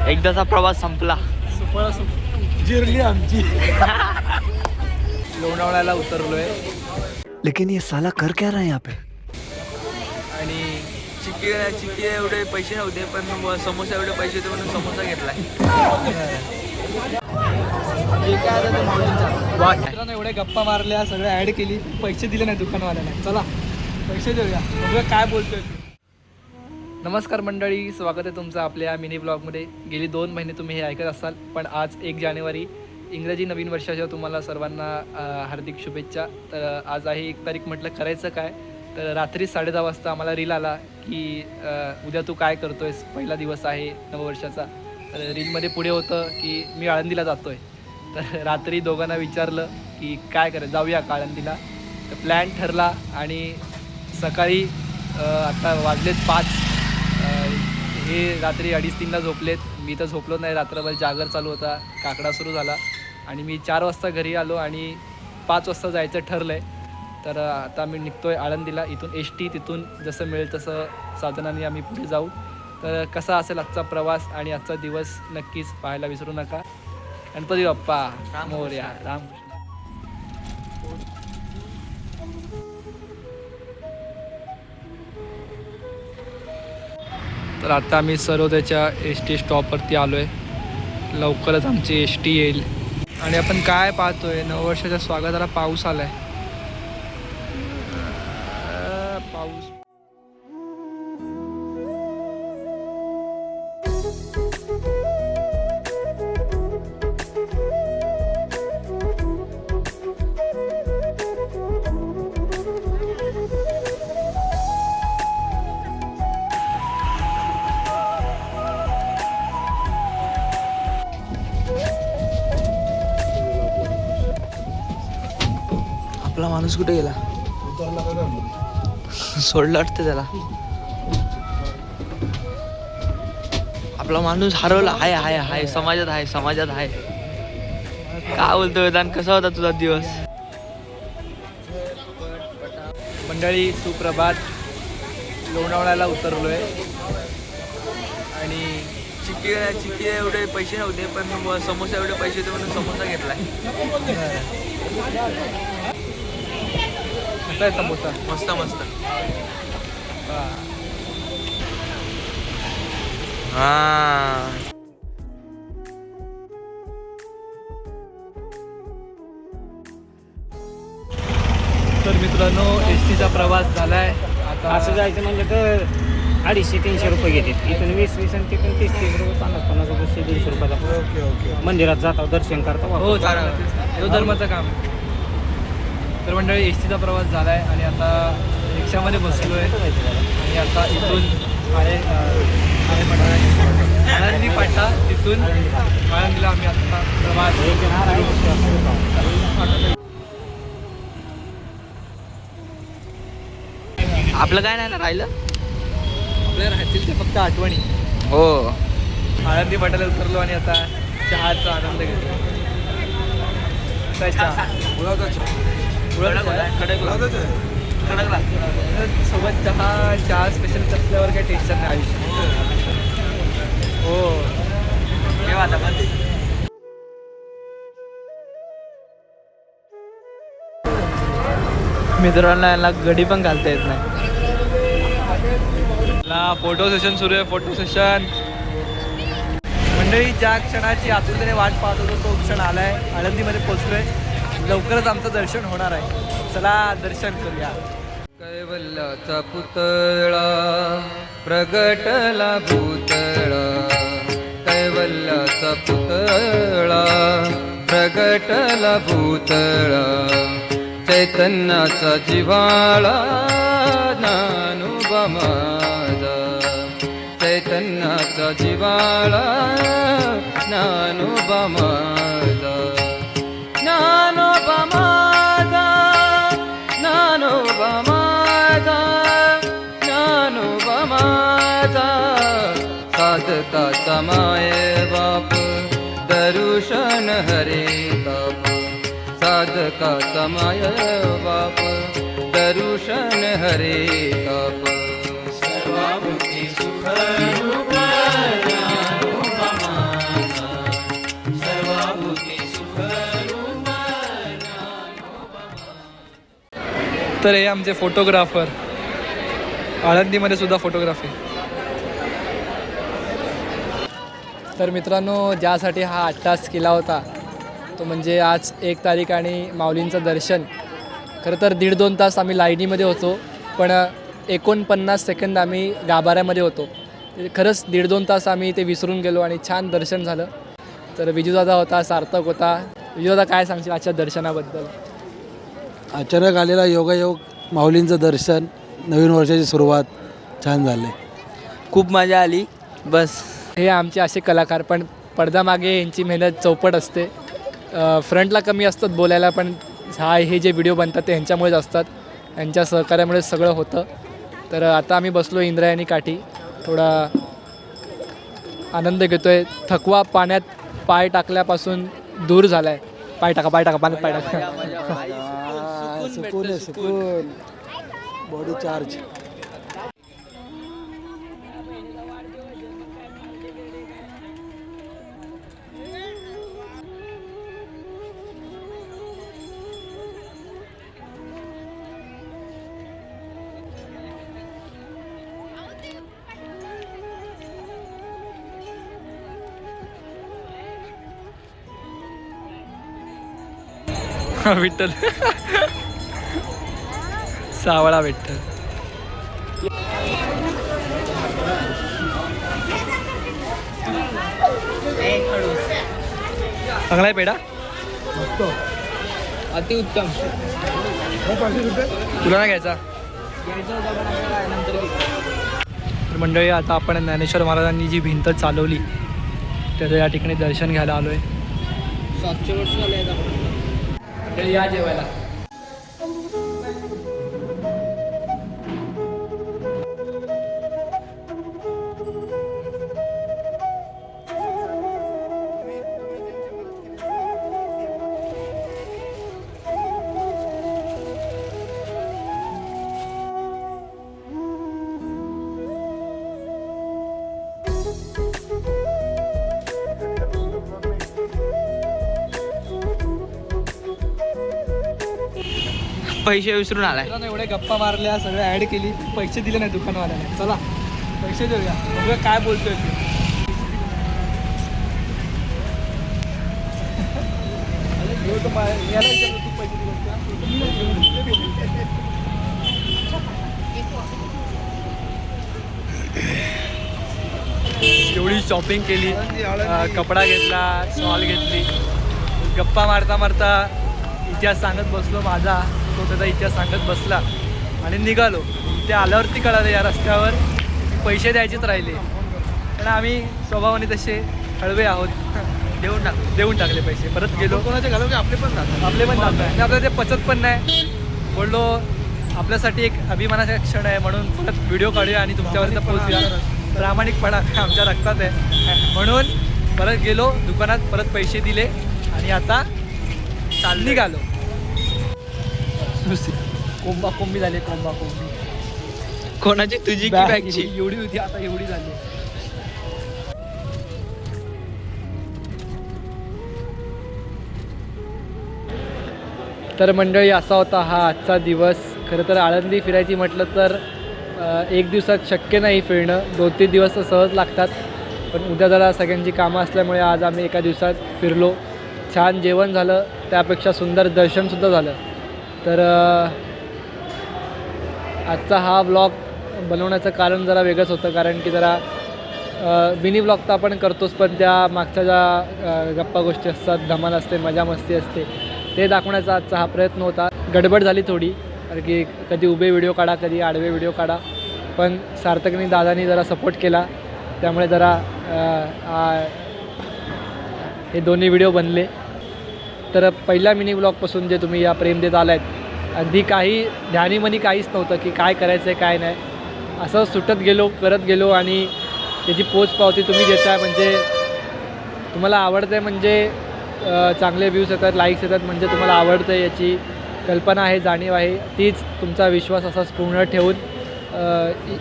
एकदाचा प्रवास संपला, जिरली आमची. लोणावळ्याला उतरलोय. लेकिन ये साला कर क्या रहा है यहाँ पे? आणि चिक्की एवढे पैसे नव्हते, पण समोसा एवढे पैसे होते म्हणून समोसा घेतलाय. मित्रांनो एवढे गप्पा मारल्या, सगळं ऍड केली, पैसे दिले नाही दुकानवाल्याला. चला पैसे देऊया, बघूया काय बोलतोय. नमस्कार मंडळी, स्वागत आहे तुमचं आपल्या मिनी ब्लॉगमध्ये. गेली 2 महिने तुम्ही हे ऐकत असाल, पण आज 1 जानेवारी इंग्रजी नवीन वर्षाच्या तुम्हाला सर्वांना हार्दिक शुभेच्छा. तर आज आहे 1 तारीख. म्हटलं करायचं काय, तर रात्री 10:30 वाजता आम्हाला रील आला की उद्या तू काय करतोयस, पहिला दिवस आहे नववर्षाचा. तर रीलमध्ये पुढे होतं की मी आळंदीला जातो आहे. तर रात्री दोघांना विचारलं की काय करायचं, जाऊया का आळंदीला. तर प्लॅन ठरला आणि सकाळी आता वाजलेत 5. हे रात्री 2:30-3ला झोपलेत. मी तर झोपलो नाही, रात्रभर जागर चालू होता, काकडा सुरू झाला आणि मी 4 वाजता घरी आलो आणि 5 वाजता जायचं ठरलं आहे. तर आता मी निघतो आहे आळंदीला. इथून ST, तिथून जसं मिळेल तसं साधनाने आम्ही पुढे जाऊ. तर कसा असेल आजचा प्रवास आणि आजचा दिवस नक्कीच पाहायला विसरू नका. गणपती बाप्पा मोरया, रामकृष्ण. तर आता आम्ही सर्वोदयच्या ST स्टॉपवरती आलो आहे. लवकरच आमची ST येईल. आणि आपण काय पाहतोय, नववर्षाच्या स्वागताला पाऊस आलाय. पाऊस आपला माणूस कुठे गेला, सोडलं वाटतं त्याला. आपला माणूस हरवला. हाय समाजात आहे. काय बोलतोय वेदांत, कसा होता तुझा दिवस? मंडळी सुप्रभात. लोणावळ्याला उतरलोय आणि चिक्की एवढे पैसे नव्हते, पण समोसा एवढे पैसे होते म्हणून समोसा घेतलाय. कसा आहे समोसा? मस्त. तर मित्रांनो STचा प्रवास झालाय. आता असं जायचं म्हणजे तर 250-300 रुपये घेतात. इथून 20 आणि तिथून 30-30 रुपये, 50 रुपये, 150 रुपयाचा. ओके. मंदिरात जाता, दर्शन करता. हो चालेल, हे धर्माचं काम. तर मंडळी STचा प्रवास झालाय आणि आता रिक्षामध्ये बसलोय आणि आता इथून आळंदी फाटा, तिथून आळंदीला आम्ही आता प्रवास. आपलं काय नाही ना राहिलं, आपल्याला राहतील ते फक्त आठवणी. हो. आळंदी फाट्याला उतरलो आणि आता चहाचा आनंद घेतो. काय चहा? सोबत चहा स्पेशल असल्यावर काही टेन्शन नाही आयुष्य. हो मित्रांना याला गडी पण घालता येत नाही. फोटो सेशन सुरू आहे. Photo session. मंडळी ज्या क्षणाची आतुरतेने वाट पाहत होतो तो क्षण आलाय. आळंदीमध्ये पोहोचलोय. लवकरच आमचं दर्शन होणार आहे. चला दर्शन करूया. कैवल्याचा पुतळा प्रगटला भूतळा, कैवल्याचा पुतळा प्रगटला भूतळा, चैतन्याचा जिव्हाळा ज्ञानोबा माझा, चैतन्याचा जिव्हाळा ज्ञानोबा माझा, ज्ञानोबा माझा, ज्ञानोबा माझा, ज्ञानोबा माझा, साधकाचा माये बाप दरुशन हरे ताप, साधकाचा माये बाप दरुशन हरे ताप, सर्वाभूती सुख रूप ज्ञानोबा तर हे आमचे फोटोग्राफर, आळंदीमध्ये सुद्धा फोटोग्राफी. तर मित्रांनो, ज्यासाठी हा 8 तास केला होता तो म्हणजे आज 1 तारीख आणि माऊलींचं दर्शन. खरं तर 1.5-2 तास आम्ही लाईनीमध्ये होतो, पण 49 सेकंद आम्ही गाभाऱ्यामध्ये होतो. खरंच 1.5-2 तास आम्ही ते विसरून गेलो आणि छान दर्शन झालं. तर विजूदादा होता, सार्थक होता. विजूदादा, काय सांगशील आजच्या दर्शनाबद्दल? अचानक आलेला योगायोग, माऊलींचं दर्शन, नवीन वर्षाची सुरुवात छान झाले. खूप मजा आली. बस हे आमचे असे कलाकार, पण पडद्यामागे यांची मेहनत चौपट असते. फ्रंटला कमी असतात बोलायला, पण हे जे व्हिडिओ बनतात ते ह्यांच्यामुळेच असतात. यांच्या सहकार्यामुळे सगळं होतं. तर आता आम्ही बसलो इंद्रायणी काठी, थोडा आनंद घेतो आहे. थकवा पाण्यात पाय टाकल्यापासून दूर झाला आहे. पाय टाका पाण्यात, पाय टाका. सुकून आहे, सुकून, बॉडी चार्ज. विठ्ठल, सावळा विठ्ठल. चांगला आहे पेढा, अतिउत्तम. तुला नाही घ्यायचा? तर मंडळी, आता आपण ज्ञानेश्वर महाराजांनी जी भिंत चालवली त्याचं या ठिकाणी दर्शन घ्यायला आलो आहे. 700 वर्ष झाले आहेत आपण. या जेवायला. पैसे विसरून आलाय. मित्रांनो, एवढे गप्पा मारल्या, सगळे ॲड केली, पैसे दिले नाही दुकानवाल्याने. चला पैसे देऊया, बघूया काय बोलतोय ते. एवढी शॉपिंग केली, कपडा घेतला, शॉल घेतली, गप्पा मारता मारता इतिहास सांगत बसलो माझा. तो त्याचा इतिहास सांगत बसला आणि निघालो. ते आल्यावरती कळालं या रस्त्यावर पैसे द्यायचेच राहिले, पण आम्ही स्वभावाने तसे हळवे आहोत. देऊन टाकले पैसे. परत गेलो. कोणाचे घालव की आपले पण जातात आणि आपल्याला ते पचत पण नाही. बोललो आपल्यासाठी एक अभिमानाचा क्षण आहे म्हणून परत व्हिडिओ काढूया आणि तुमच्यापर्यंत पोहोचूया. प्रामाणिकपणा आमच्या रक्तात आहे म्हणून परत गेलो दुकानात, परत पैसे दिले आणि आता निघालो. कोंबी झाली, कोंबी. कोणाची, तुझी की बॅगची? एवढी होती, आता एवढी झाली. तर मंडळी, असा होता हा आजचा दिवस. खरं तर आळंदी फिरायची म्हटलं तर 1 दिवसात शक्य नाही फिरणं. 2-3 दिवस तर सहज लागतात, पण उद्या जरा सगळ्यांची कामं असल्यामुळे आज आम्ही एका दिवसात फिरलो. छान जेवण झालं, त्यापेक्षा सुंदर दर्शनसुद्धा झालं. तर आजचा हा व्लॉग बनवण्याचं कारण जरा वेगळंच होतं, कारण की जरा मिनी व्लॉग तर आपण करतोच, पण त्या मागच्या ज्या गप्पा गोष्टी असतात, धमाल असते, मजा मस्ती असते, ते दाखवण्याचा आजचा हा प्रयत्न होता. गडबड झाली थोडी, कारण की कधी उभे व्हिडिओ काढा, कधी आडवे व्हिडिओ काढा, पण सार्थकनी दादानी जरा सपोर्ट केला, त्यामुळे जरा हे दोन्ही व्हिडिओ बनले. तर पहिल्या मिनी व्लॉगपासून जे तुम्ही या प्रेम देत आला आहेत, अगदी काही ध्यानीमनी काहीच नव्हतं की काय करायचं आहे काय नाही, असं सुटत गेलो, करत गेलो आणि त्याची पोचपावती तुम्ही देताय. म्हणजे तुम्हाला आवडतं आहे, म्हणजे चांगले व्ह्यूज येतात, लाईक्स येतात, म्हणजे तुम्हाला आवडतं आहे याची कल्पना आहे, जाणीव आहे. तीच तुमचा विश्वास असाच पूर्ण ठेवून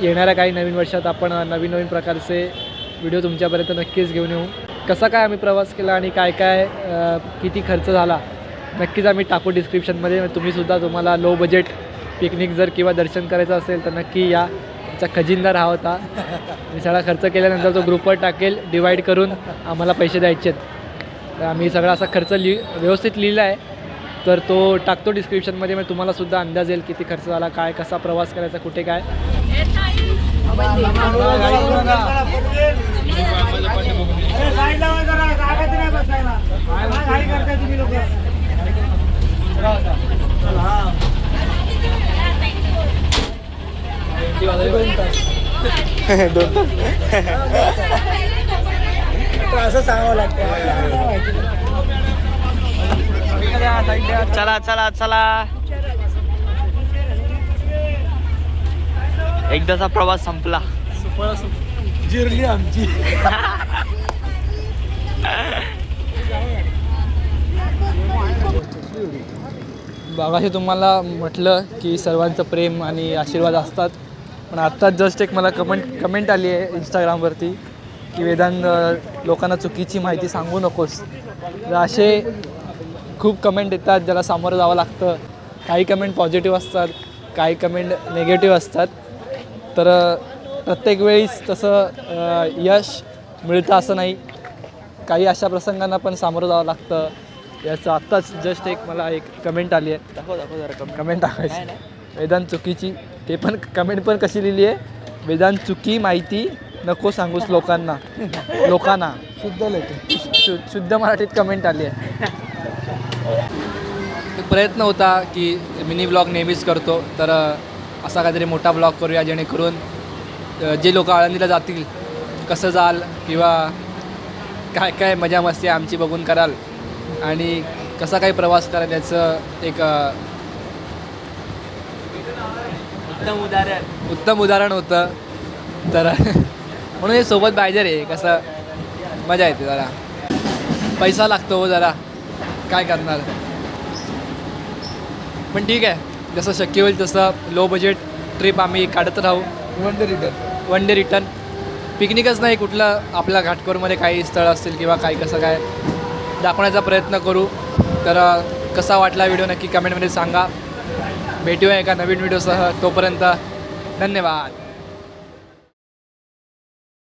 येणाऱ्या काही नवीन वर्षात आपण नवीन प्रकारचे व्हिडिओ तुमच्यापर्यंत नक्कीच घेऊन येऊ. कसा काय आम्ही प्रवास केला आणि काय काय किती खर्च झाला नक्कीच आम्ही टाकू डिस्क्रिप्शनमध्ये. तुम्हीसुद्धा तुम्हाला लो बजेट पिकनिक जर किंवा दर्शन करायचं असेल तर नक्की या. आमचा खजिनदार हा होता. मी सगळा खर्च केल्यानंतर तो ग्रुपवर टाकेल, डिवाईड करून आम्हाला पैसे द्यायचे आहेत. तर आम्ही सगळा असा खर्च व्यवस्थित लिहिला आहे, तर तो टाकतो डिस्क्रिप्शनमध्ये. मग तुम्हालासुद्धा अंदाज येईल किती खर्च झाला, काय कसा प्रवास करायचा, कुठे काय. असं सांगावं लागतं. चला चला चला, एकदाचा प्रवास संपला. जिरली आमची. बागाशी तुम्हाला म्हटलं की सर्वांचं प्रेम आणि आशीर्वाद असतात. पण आत्ताच जस्ट एक मला कमेंट आली आहे इंस्टाग्रामवरती की वेदांत लोकांना चुकीची माहिती सांगू नकोस. तर असे खूप कमेंट येतात ज्याला सामोरं जावं लागतं. काही कमेंट पॉझिटिव्ह असतात, काही कमेंट निगेटिव्ह असतात. तर प्रत्येक वेळीच तसं यश मिळतं असं नाही. काही अशा प्रसंगांना पण सामोरं जावं लागतं. याचं आत्ताच जस्ट एक मला एक कमेंट आली आहे. दाखव जरा कमेंट टाकायची. वेदांत चुकीची, ते पण कमेंट पण कशी लिहिली आहे, वेदांत चुकी माहिती नको सांगूस लोकांना. शुद्ध लेखन. शुद्ध मराठीत कमेंट आली आहे. प्रयत्न होता की मिनी ब्लॉग नेहमीच करतो, तर असा काहीतरी मोठा ब्लॉग करूया जेणेकरून जे लोक आळंदीला जातील कसं जाल किंवा काय काय मजा मस्ती आमची बघून कराल आणि कसा काही प्रवास कराल याचं एक उत्तम उदाहरण होतं. तर म्हणून हे सोबत पाहिजे रे, कसं मजा येते. जरा पैसा लागतो हो जरा, काय करणार. पण ठीक आहे, जसं शक्य होईल तसं लो बजेट ट्रिप आम्ही काढत राहू. वन डे रिटर्न पिकनिकच नाही, कुठलं आपल्या घाटकोरमध्ये काही स्थळ असतील किंवा काही कसं काय दाखवण्याचा प्रयत्न करू. तर कसा वाटला व्हिडिओ नक्की कमेंटमध्ये सांगा. भेटूया एका नवीन व्हिडिओसह. तोपर्यंत धन्यवाद.